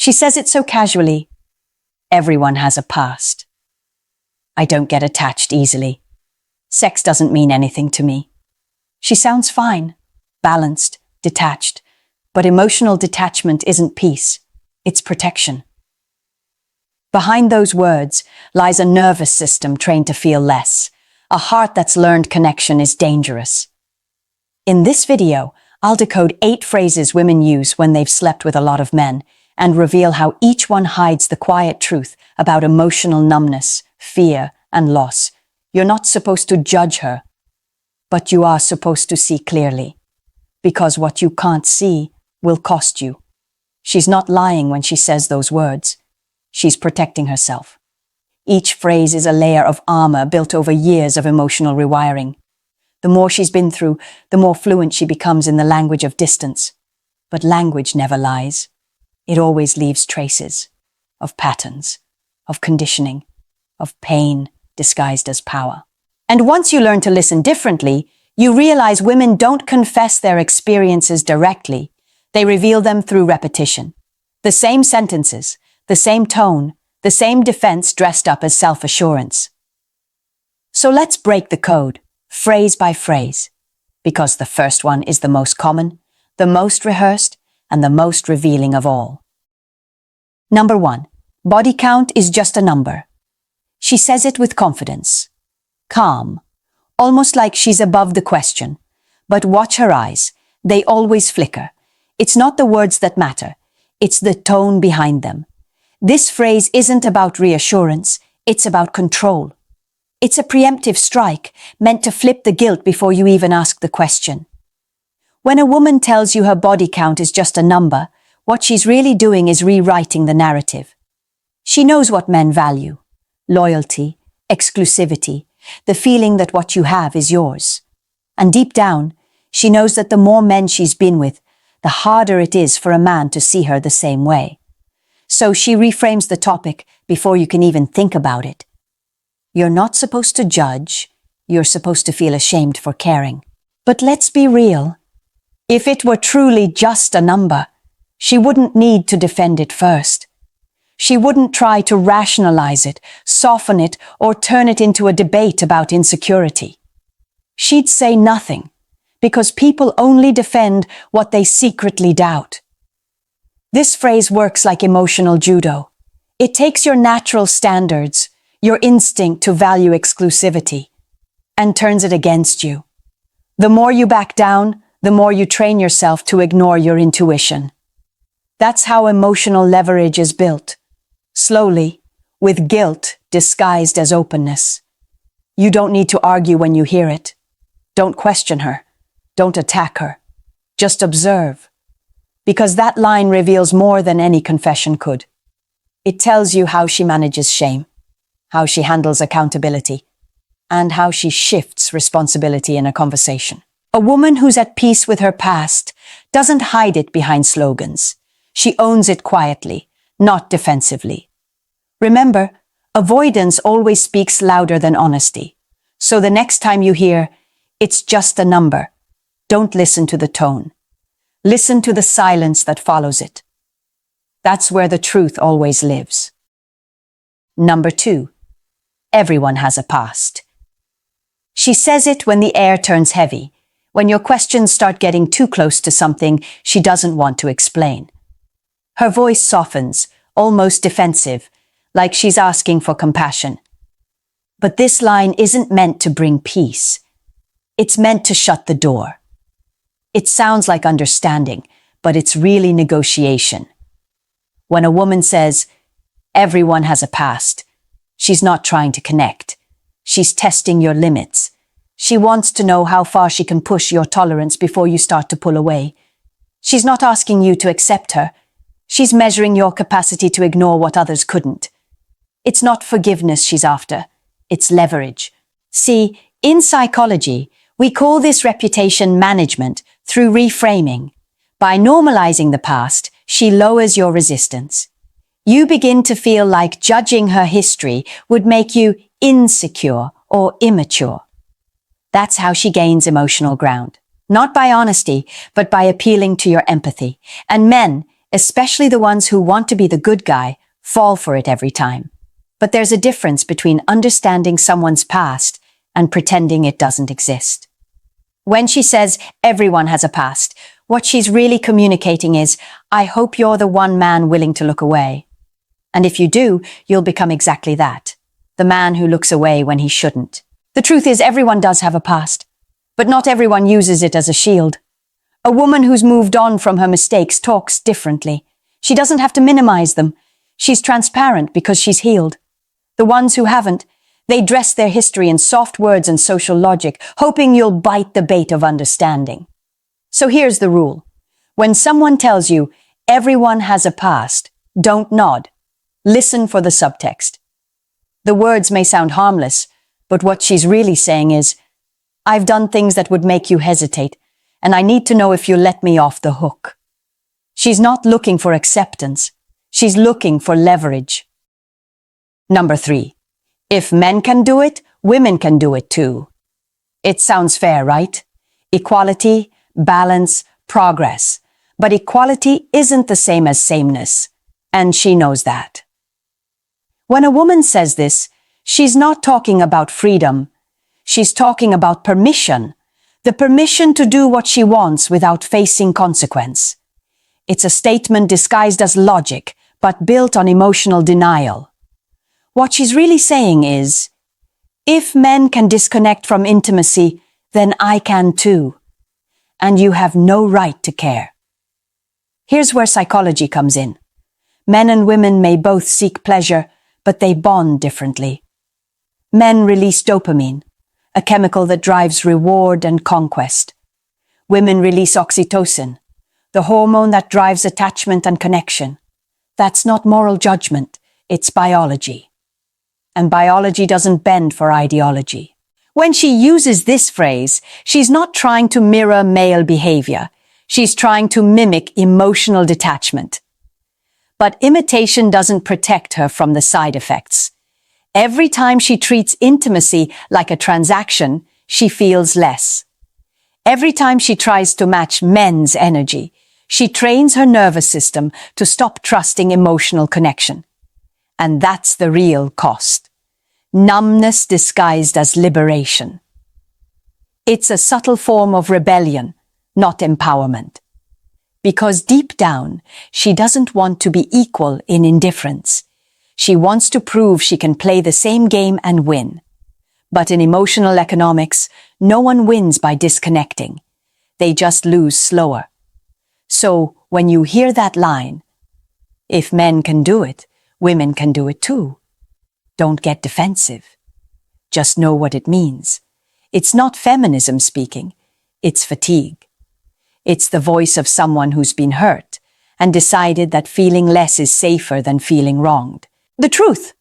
She says it so casually. Everyone has a past. I don't get attached easily. Sex doesn't mean anything to me. She sounds fine, balanced, detached, but emotional detachment isn't peace, it's protection. Behind those words lies a nervous system trained to feel less, a heart that's learned connection is dangerous. In this video, I'll decode 8 phrases women use when they've slept with a lot of men and reveal how each one hides the quiet truth about emotional numbness, fear, and loss. You're not supposed to judge her, but you are supposed to see clearly, because what you can't see will cost you. She's not lying when she says those words. She's protecting herself. Each phrase is a layer of armor built over years of emotional rewiring. The more she's been through, the more fluent she becomes in the language of distance. But language never lies. It always leaves traces of patterns, of conditioning, of pain disguised as power. And once you learn to listen differently, you realize women don't confess their experiences directly. They reveal them through repetition. The same sentences, the same tone, the same defense dressed up as self-assurance. So let's break the code, phrase by phrase, because the first one is the most common, the most rehearsed, and the most revealing of all. Number 1. Body count is just a number. She says it with confidence, calm, almost like she's above the question. But watch her eyes. They always flicker. It's not the words that matter. It's the tone behind them. This phrase isn't about reassurance. It's about control. It's a preemptive strike meant to flip the guilt before you even ask the question. When a woman tells you her body count is just a number, what she's really doing is rewriting the narrative. She knows what men value: loyalty, exclusivity, the feeling that what you have is yours. And deep down, she knows that the more men she's been with, the harder it is for a man to see her the same way. So she reframes the topic before you can even think about it. You're not supposed to judge, you're supposed to feel ashamed for caring. But let's be real. If it were truly just a number, she wouldn't need to defend it first. She wouldn't try to rationalize it, soften it, or turn it into a debate about insecurity. She'd say nothing, because people only defend what they secretly doubt. This phrase works like emotional judo. It takes your natural standards, your instinct to value exclusivity, and turns it against you. The more you back down, the more you train yourself to ignore your intuition. That's how emotional leverage is built. Slowly, with guilt disguised as openness. You don't need to argue when you hear it. Don't question her. Don't attack her. Just observe. Because that line reveals more than any confession could. It tells you how she manages shame, how she handles accountability, and how she shifts responsibility in a conversation. A woman who's at peace with her past doesn't hide it behind slogans. She owns it quietly, not defensively. Remember, avoidance always speaks louder than honesty. So the next time you hear, "It's just a number," don't listen to the tone. Listen to the silence that follows it. That's where the truth always lives. Number 2. Everyone has a past. She says it when the air turns heavy, when your questions start getting too close to something she doesn't want to explain. Her voice softens, almost defensive, like she's asking for compassion. But this line isn't meant to bring peace. It's meant to shut the door. It sounds like understanding, but it's really negotiation. When a woman says, "Everyone has a past," she's not trying to connect. She's testing your limits. She wants to know how far she can push your tolerance before you start to pull away. She's not asking you to accept her. She's measuring your capacity to ignore what others couldn't. It's not forgiveness she's after. It's leverage. See, in psychology, we call this reputation management through reframing. By normalizing the past, she lowers your resistance. You begin to feel like judging her history would make you insecure or immature. That's how she gains emotional ground. Not by honesty, but by appealing to your empathy. And men, especially the ones who want to be the good guy, fall for it every time. But there's a difference between understanding someone's past and pretending it doesn't exist. When she says everyone has a past, what she's really communicating is, I hope you're the one man willing to look away. And if you do, you'll become exactly that, the man who looks away when he shouldn't. The truth is, everyone does have a past, but not everyone uses it as a shield. A woman who's moved on from her mistakes talks differently. She doesn't have to minimize them. She's transparent because she's healed. The ones who haven't, they dress their history in soft words and social logic, hoping you'll bite the bait of understanding. So here's the rule. When someone tells you everyone has a past, don't nod. Listen for the subtext. The words may sound harmless, but what she's really saying is, I've done things that would make you hesitate, and I need to know if you'll let me off the hook. She's not looking for acceptance. She's looking for leverage. Number 3. If men can do it, women can do it too. It sounds fair, right? Equality, balance, progress. But equality isn't the same as sameness, and she knows that. When a woman says this, she's not talking about freedom. She's talking about permission. The permission to do what she wants without facing consequence. It's a statement disguised as logic, but built on emotional denial. What she's really saying is, if men can disconnect from intimacy, then I can too. And you have no right to care. Here's where psychology comes in. Men and women may both seek pleasure, but they bond differently. Men release dopamine, a chemical that drives reward and conquest. Women release oxytocin, the hormone that drives attachment and connection. That's not moral judgment, it's biology. And biology doesn't bend for ideology. When she uses this phrase, she's not trying to mirror male behavior. She's trying to mimic emotional detachment. But imitation doesn't protect her from the side effects. Every time she treats intimacy like a transaction, she feels less. Every time she tries to match men's energy, she trains her nervous system to stop trusting emotional connection. And that's the real cost. Numbness disguised as liberation. It's a subtle form of rebellion, not empowerment. Because deep down, she doesn't want to be equal in indifference. She wants to prove she can play the same game and win. But in emotional economics, no one wins by disconnecting. They just lose slower. So when you hear that line, if men can do it, women can do it too. Don't get defensive. Just know what it means. It's not feminism speaking. It's fatigue. It's the voice of someone who's been hurt and decided that feeling less is safer than feeling wronged. The truth.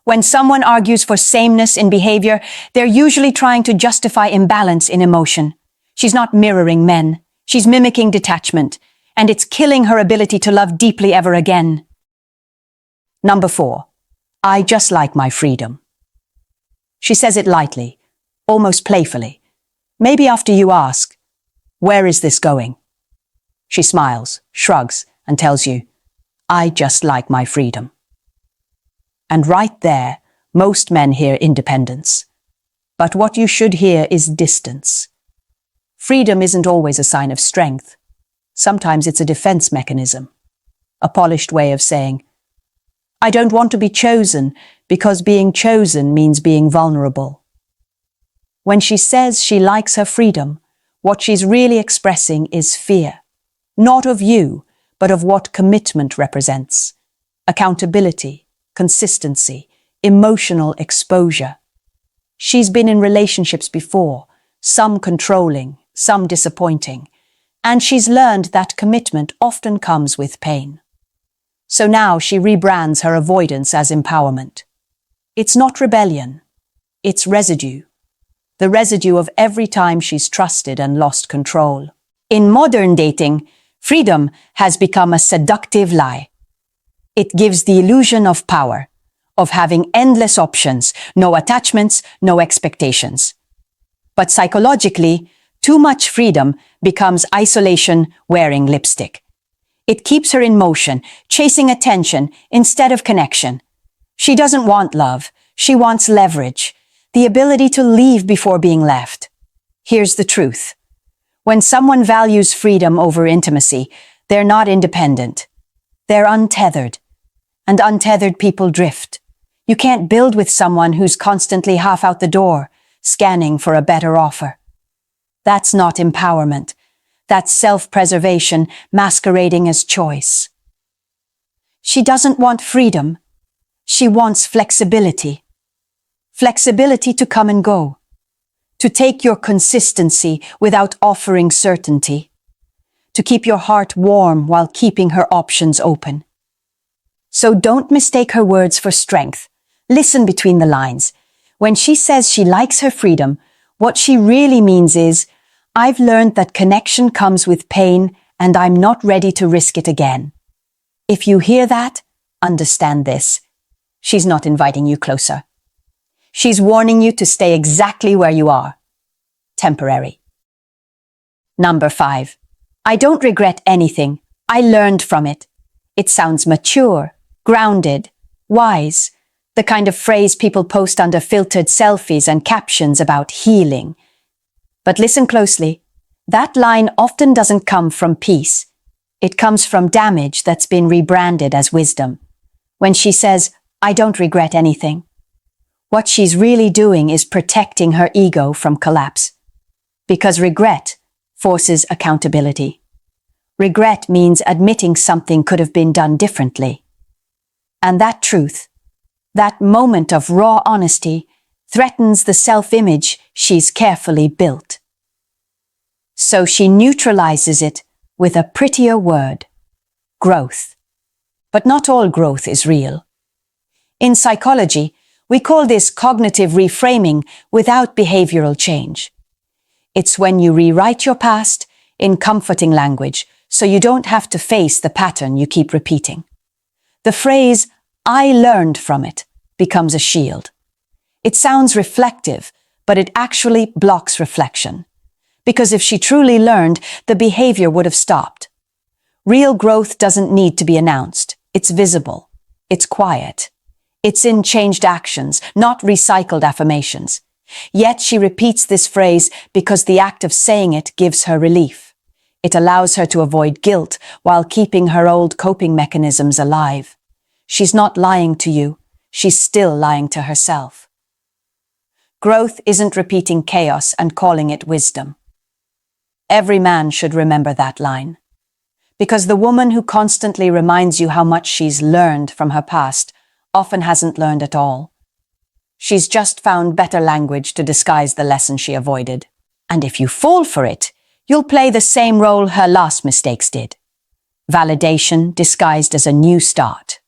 When someone argues for sameness in behavior, they're usually trying to justify imbalance in emotion. She's not mirroring men. She's mimicking detachment, and it's killing her ability to love deeply ever again. Number 4. I just like my freedom. She says it lightly, almost playfully. Maybe after you ask, where is this going? She smiles, shrugs, and tells you, I just like my freedom. And right there, most men hear independence. But what you should hear is distance. Freedom isn't always a sign of strength. Sometimes it's a defense mechanism, a polished way of saying, I don't want to be chosen because being chosen means being vulnerable. When she says she likes her freedom, what she's really expressing is fear, not of you, but of what commitment represents. Accountability, consistency, emotional exposure. She's been in relationships before, some controlling, some disappointing, and she's learned that commitment often comes with pain. So now she rebrands her avoidance as empowerment. It's not rebellion, it's residue. The residue of every time she's trusted and lost control. In modern dating, freedom has become a seductive lie. It gives the illusion of power, of having endless options, no attachments, no expectations. But psychologically, too much freedom becomes isolation wearing lipstick. It keeps her in motion, chasing attention instead of connection. She doesn't want love. She wants leverage, the ability to leave before being left. Here's the truth. When someone values freedom over intimacy, they're not independent. They're untethered. And untethered people drift. You can't build with someone who's constantly half out the door, scanning for a better offer. That's not empowerment. That's self-preservation masquerading as choice. She doesn't want freedom. She wants flexibility. Flexibility to come and go. To take your consistency without offering certainty. To keep your heart warm while keeping her options open. So don't mistake her words for strength. Listen between the lines. When she says she likes her freedom, what she really means is, I've learned that connection comes with pain and I'm not ready to risk it again. If you hear that, understand this. She's not inviting you closer. She's warning you to stay exactly where you are. Temporary. Number 5. I don't regret anything. I learned from it. It sounds mature, grounded, wise, the kind of phrase people post under filtered selfies and captions about healing. But listen closely. That line often doesn't come from peace. It comes from damage that's been rebranded as wisdom. When she says, I don't regret anything, what she's really doing is protecting her ego from collapse. Because regret forces accountability. Regret means admitting something could have been done differently. And that truth, that moment of raw honesty, threatens the self-image she's carefully built. So she neutralizes it with a prettier word, growth. But not all growth is real. In psychology, we call this cognitive reframing without behavioral change. It's when you rewrite your past in comforting language so you don't have to face the pattern you keep repeating. The phrase, I learned from it, becomes a shield. It sounds reflective, but it actually blocks reflection. Because if she truly learned, the behavior would have stopped. Real growth doesn't need to be announced. It's visible. It's quiet. It's in changed actions, not recycled affirmations. Yet she repeats this phrase because the act of saying it gives her relief. It allows her to avoid guilt while keeping her old coping mechanisms alive. She's not lying to you. She's still lying to herself. Growth isn't repeating chaos and calling it wisdom. Every man should remember that line. Because the woman who constantly reminds you how much she's learned from her past often hasn't learned at all. She's just found better language to disguise the lesson she avoided. And if you fall for it, you'll play the same role her last mistakes did. Validation disguised as a new start.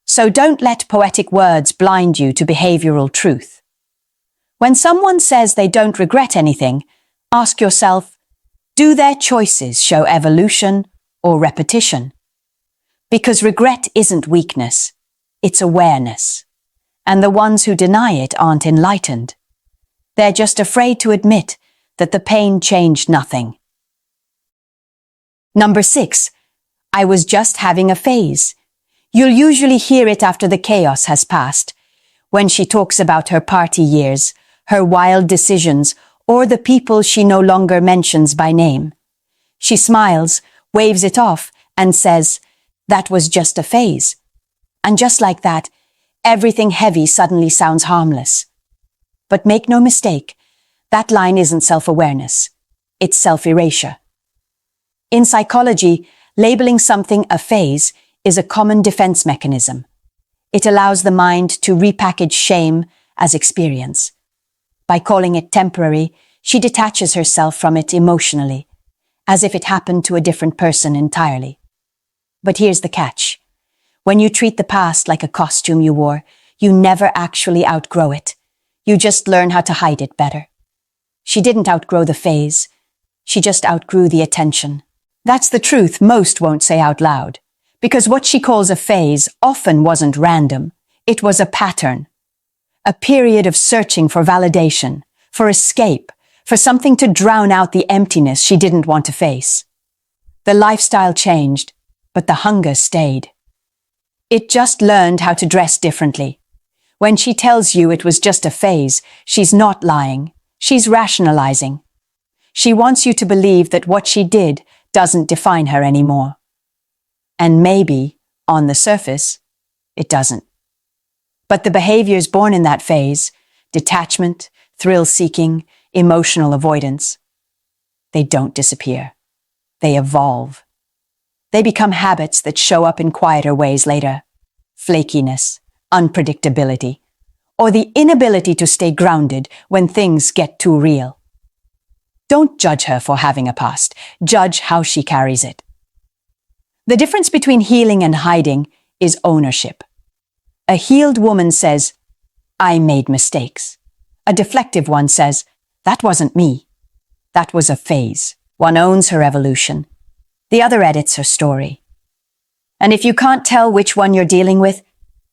So don't let poetic words blind you to behavioral truth. When someone says they don't regret anything, ask yourself, do their choices show evolution or repetition? Because regret isn't weakness, it's awareness. And the ones who deny it aren't enlightened. They're just afraid to admit that the pain changed nothing. Number 6, I was just having a phase. You'll usually hear it after the chaos has passed, when she talks about her party years, her wild decisions, or the people she no longer mentions by name. She smiles, waves it off, and says, that was just a phase. And just like that, everything heavy suddenly sounds harmless. But make no mistake, that line isn't self-awareness. It's self-erasure. In psychology, labeling something a phase is a common defense mechanism. It allows the mind to repackage shame as experience. By calling it temporary, she detaches herself from it emotionally, as if it happened to a different person entirely. But here's the catch. When you treat the past like a costume you wore, you never actually outgrow it. You just learn how to hide it better. She didn't outgrow the phase. She just outgrew the attention. That's the truth most won't say out loud. Because what she calls a phase often wasn't random. It was a pattern. A period of searching for validation, for escape, for something to drown out the emptiness she didn't want to face. The lifestyle changed, but the hunger stayed. It just learned how to dress differently. When she tells you it was just a phase, she's not lying. She's rationalizing. She wants you to believe that what she did doesn't define her anymore. And maybe, on the surface, it doesn't. But the behaviors born in that phase, detachment, thrill-seeking, emotional avoidance, they don't disappear. They evolve. They become habits that show up in quieter ways later. Flakiness, unpredictability, or the inability to stay grounded when things get too real. Don't judge her for having a past. Judge how she carries it. The difference between healing and hiding is ownership. A healed woman says, "I made mistakes." A deflective one says, "That wasn't me. That was a phase." One owns her evolution. The other edits her story. And if you can't tell which one you're dealing with,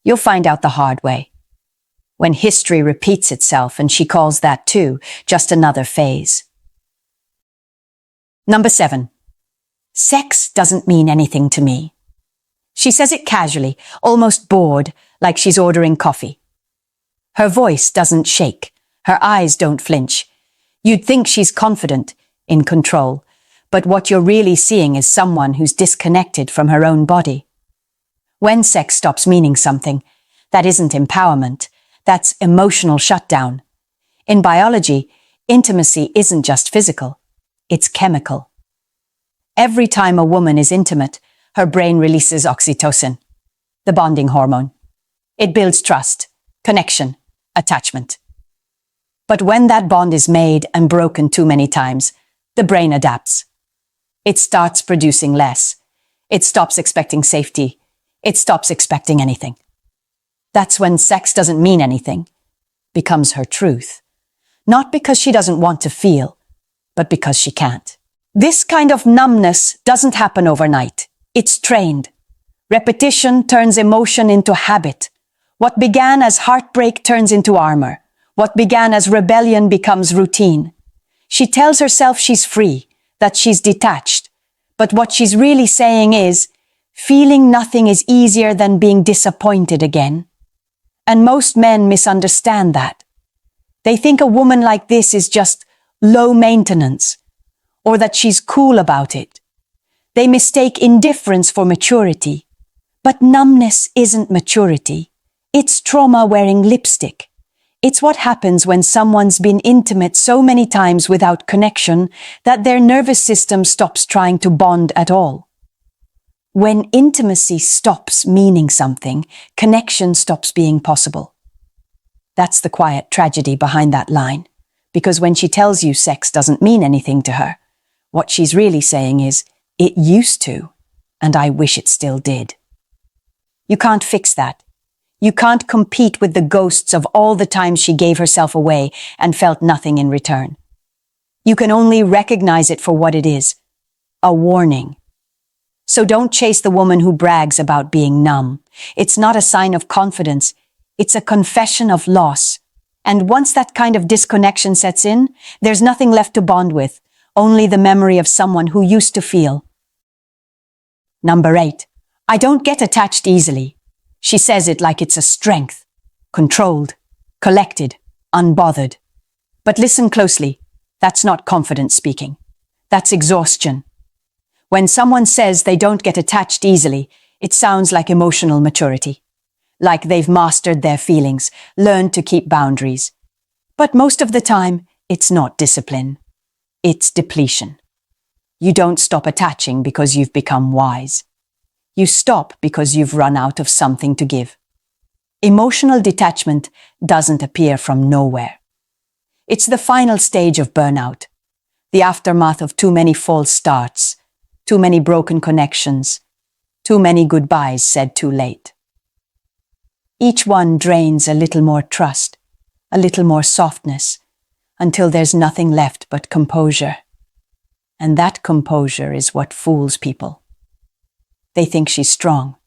you'll find out the hard way. When history repeats itself and she calls that too just another phase. Number 7. Sex doesn't mean anything to me. She says it casually, almost bored, like she's ordering coffee. Her voice doesn't shake. Her eyes don't flinch. You'd think she's confident, in control, but what you're really seeing is someone who's disconnected from her own body. When sex stops meaning something, that isn't empowerment. That's emotional shutdown. In biology, intimacy isn't just physical. It's chemical. Every time a woman is intimate, her brain releases oxytocin, the bonding hormone. It builds trust, connection, attachment. But when that bond is made and broken too many times, the brain adapts. It starts producing less. It stops expecting safety. It stops expecting anything. That's when sex doesn't mean anything, becomes her truth. Not because she doesn't want to feel, but because she can't. This kind of numbness doesn't happen overnight. It's trained. Repetition turns emotion into habit. What began as heartbreak turns into armor. What began as rebellion becomes routine. She tells herself she's free, that she's detached. But what she's really saying is, feeling nothing is easier than being disappointed again. And most men misunderstand that. They think a woman like this is just low maintenance, or that she's cool about it. They mistake indifference for maturity. But numbness isn't maturity. It's trauma wearing lipstick. It's what happens when someone's been intimate so many times without connection that their nervous system stops trying to bond at all. When intimacy stops meaning something, connection stops being possible. That's the quiet tragedy behind that line, because when she tells you sex doesn't mean anything to her, what she's really saying is, it used to, and I wish it still did. You can't fix that. You can't compete with the ghosts of all the times she gave herself away and felt nothing in return. You can only recognize it for what it is, a warning. So don't chase the woman who brags about being numb. It's not a sign of confidence. It's a confession of loss. And once that kind of disconnection sets in, there's nothing left to bond with, only the memory of someone who used to feel. Number 8. I don't get attached easily. She says it like it's a strength. Controlled, collected, unbothered. But listen closely. That's not confidence speaking. That's exhaustion. When someone says they don't get attached easily, it sounds like emotional maturity. Like they've mastered their feelings, learned to keep boundaries. But most of the time, it's not discipline. It's depletion. You don't stop attaching because you've become wise. You stop because you've run out of something to give. Emotional detachment doesn't appear from nowhere. It's the final stage of burnout, the aftermath of too many false starts, too many broken connections, too many goodbyes said too late. Each one drains a little more trust, a little more softness, until there's nothing left but composure. And that composure is what fools people. They think she's strong.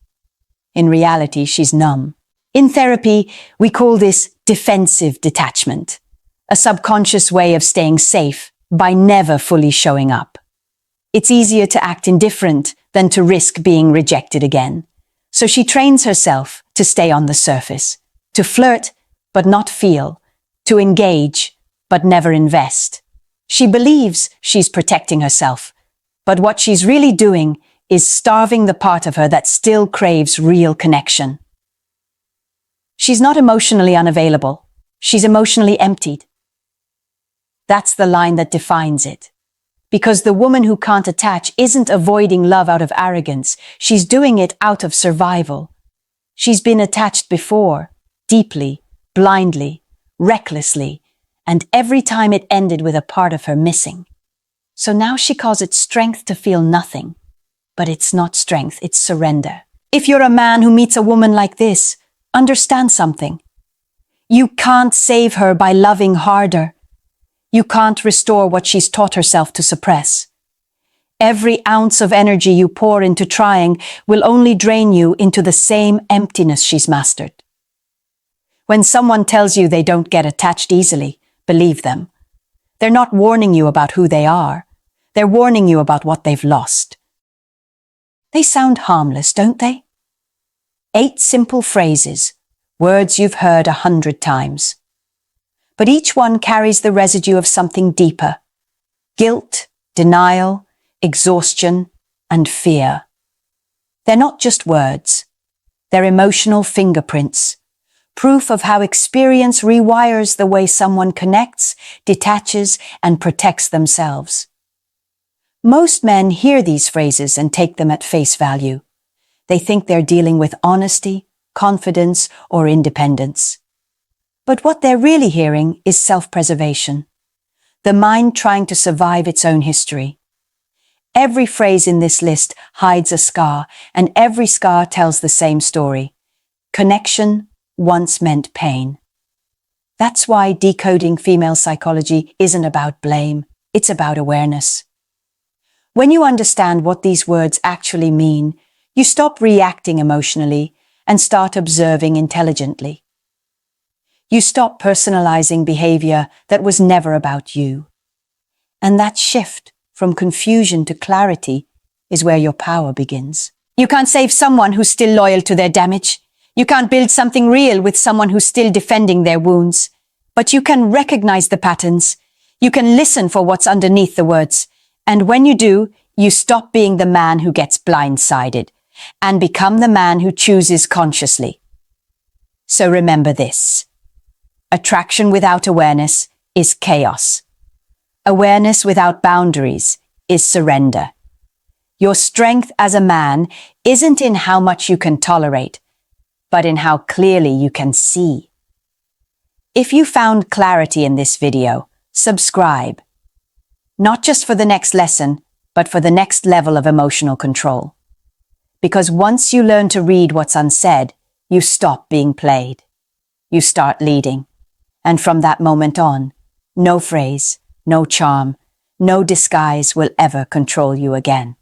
In reality, she's numb. In therapy, we call this defensive detachment, a subconscious way of staying safe by never fully showing up. It's easier to act indifferent than to risk being rejected again. So she trains herself to stay on the surface, to flirt but not feel, to engage but never invest. She believes she's protecting herself, but what she's really doing is starving the part of her that still craves real connection. She's not emotionally unavailable. She's emotionally emptied. That's the line that defines it. Because the woman who can't attach isn't avoiding love out of arrogance. She's doing it out of survival. She's been attached before, deeply, blindly, recklessly, and every time it ended with a part of her missing. So now she calls it strength to feel nothing. But it's not strength, it's surrender. If you're a man who meets a woman like this, understand something. You can't save her by loving harder. You can't restore what she's taught herself to suppress. Every ounce of energy you pour into trying will only drain you into the same emptiness she's mastered. When someone tells you they don't get attached easily, believe them. They're not warning you about who they are. They're warning you about what they've lost. They sound harmless, don't they? 8 simple phrases, words you've heard 100 times. But each one carries the residue of something deeper: guilt, denial, exhaustion, and fear. They're not just words. They're emotional fingerprints, proof of how experience rewires the way someone connects, detaches, and protects themselves. Most men hear these phrases and take them at face value. They think they're dealing with honesty, confidence, or independence. But what they're really hearing is self-preservation, the mind trying to survive its own history. Every phrase in this list hides a scar, and every scar tells the same story. Connection once meant pain. That's why decoding female psychology isn't about blame, it's about awareness. When you understand what these words actually mean, you stop reacting emotionally and start observing intelligently. You stop personalizing behavior that was never about you. And that shift from confusion to clarity is where your power begins. You can't save someone who's still loyal to their damage. You can't build something real with someone who's still defending their wounds. But you can recognize the patterns. You can listen for what's underneath the words. And when you do, you stop being the man who gets blindsided and become the man who chooses consciously. So remember this. Attraction without awareness is chaos. Awareness without boundaries is surrender. Your strength as a man isn't in how much you can tolerate, but in how clearly you can see. If you found clarity in this video, subscribe. Not just for the next lesson, but for the next level of emotional control. Because once you learn to read what's unsaid, you stop being played. You start leading. And from that moment on, no phrase, no charm, no disguise will ever control you again.